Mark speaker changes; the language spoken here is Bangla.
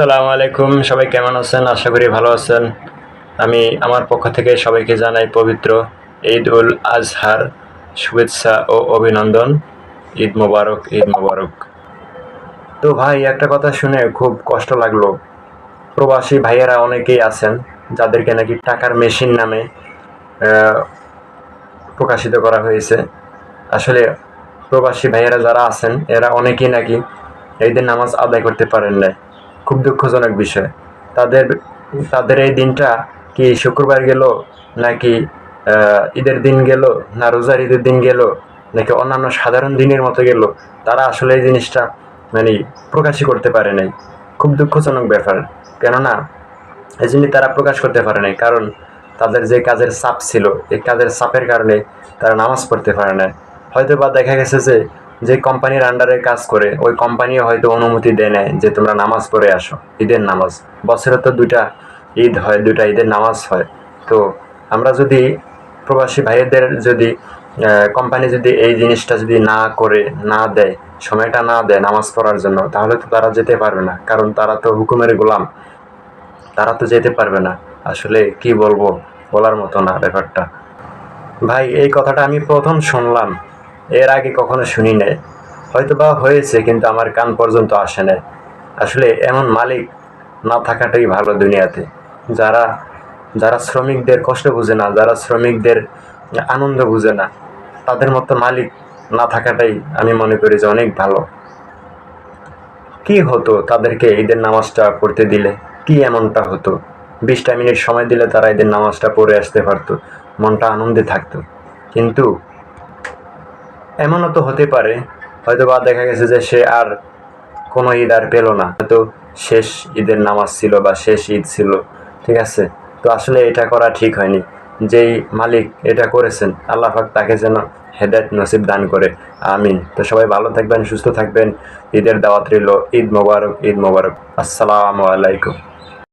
Speaker 1: আসসালামু আলাইকুম, সবাই কেমন আছেন? আশা করি ভালো আছেন। আমি আমার পক্ষ থেকে সবাইকে জানাই পবিত্র ঈদ উল আজহার শুভেচ্ছা ও অভিনন্দন। ঈদ মোবারক, ঈদ মোবারক। তো ভাই, একটা কথা শুনে খুব কষ্ট লাগলো। প্রবাসী ভাইয়েরা অনেকেই আছেন যাদেরকে নাকি টাকার মেশিন নামে আহ, প্রকাশিত করা হয়েছে। আসলে প্রবাসী ভাইয়েরা যারা আছেন এরা অনেকেই নাকি ঈদের নামাজ আদায় করতে পারেন না। খুব দুঃখজনক বিষয়। তাদের তাদের এই দিনটা কি শুক্রবার গেল, নাকি ঈদের দিন গেল, না রোজার ঈদের দিন গেল, নাকি অন্যান্য সাধারণ দিনের মতো গেল, তারা আসলে এই জিনিসটা মানে প্রকাশই করতে পারে নাই। খুব দুঃখজনক ব্যাপার। কেননা এই জন্য তারা প্রকাশ করতে পারে নাই, কারণ তাদের যে কাজের চাপ ছিল, এই কাজের চাপের কারণে তারা নামাজ পড়তে পারে না। হয়তো বা দেখা গেছে যে যে কোম্পানির আন্ডারে কাজ করে ওই কোম্পানিও হয়তো অনুমতি দেয় নাই যে তোমরা নামাজ পড়ে আসো, ঈদের নামাজ। বছরে তো দুইটা ঈদ হয়, দুইটা ঈদের নামাজ হয়। তো আমরা যদি প্রবাসী ভাইদের যদি কোম্পানি যদি এই জিনিসটা যদি না করে, না দেয়, সময়টা না দেয় নামাজ পড়ার জন্য, তাহলে তো তারা যেতে পারবে না, কারণ তারা তো হুকুমের গোলাম। তারা তো যেতে পারবে না। আসলে কি বলবো, বলার মতো না ব্যাপারটা। ভাই, এই কথাটা আমি প্রথম শুনলাম, এর আগে কখনো শুনি নাই। হয়তো বা হয়েছে, কিন্তু আমার কান পর্যন্ত আসে নাই। আসলে এমন মালিক না থাকাটাই ভালো দুনিয়াতে। যারা যারা শ্রমিকদের কষ্ট বুঝে না, যারা শ্রমিকদের আনন্দ বুঝে না, তাদের মতো মালিক না থাকাটাই আমি মনে করি যে অনেক ভালো। কি হতো তাদেরকে ঈদের নামাজটা পড়তে দিলে? কি এমনটা হতো? 20টা মিনিট সময় দিলে তারা ঈদের নামাজটা পড়ে আসতে পারতো, মনটা আনন্দে থাকতো। কিন্তু এমনও তো হতে পারে, হয়তো বা দেখা গেছে যে সে আর কোনো ঈদ আর পেল না, হয়তো শেষ ঈদের নামাজ ছিল বা শেষ ঈদ ছিল। ঠিক আছে, তো আসলে এটা করা ঠিক হয়নি। যেই মালিক এটা করেছেন, আল্লাহ পাক তাকে যেন হেদায়েত নসিব দান করে। আমিন। তো সবাই ভালো থাকবেন, সুস্থ থাকবেন। ঈদের দাওয়াত রইল। ঈদ মোবারক, ঈদ মোবারক। আসসালামু আলাইকুম।